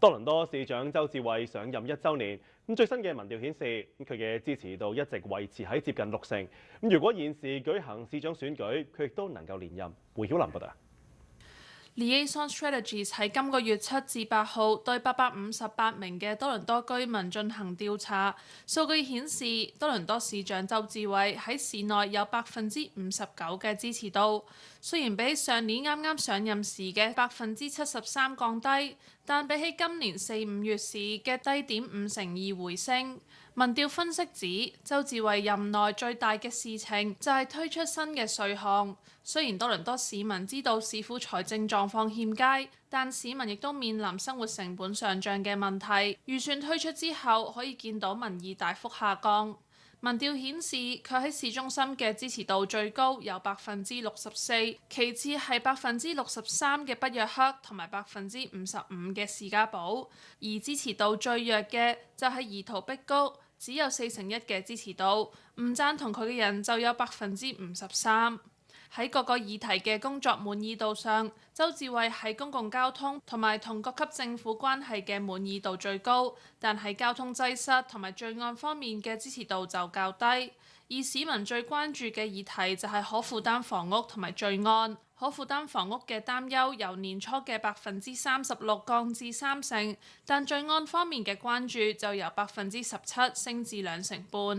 多倫多市長鄒至蕙上任1週年，最新嘅民調顯示，佢嘅支持度一直維持喺接近60%。如果現時舉行市長選舉，佢亦都能夠連任。胡曉琳報道。Liaison Strategies 喺今個月7至8號對858名嘅多倫多居民進行調查，數據顯示多倫多市長鄒至蕙喺市內有59%嘅支持度，雖然比上年啱啱上任時嘅73%降低，但比起今年4、5月時嘅低點52%回升。民調分析指，鄒至蕙任內最大嘅事情就係推出新嘅稅項。雖然多倫多市民知道市府財政狀況欠佳，但市民亦都面臨生活成本上漲嘅問題。預算推出之後，可以見到民意大幅下降。民調顯示佢喺市中心嘅支持度最高，有64%，其次係63%嘅北約克同埋55%嘅士嘉堡，而支持度最弱嘅就係怡陶碧谷，只有41%嘅支持度，唔贊同佢嘅人就有53%。喺各個議題嘅工作滿意度上，鄒至蕙喺公共交通同埋同各級政府關係嘅滿意度最高，但喺交通擠塞同埋罪案方面嘅支持度就較低。而市民最關注嘅議題就係可負擔房屋同埋罪案。可負擔房屋嘅擔憂由年初嘅36%降至30%，但罪案方面嘅關注就由17%升至2成半。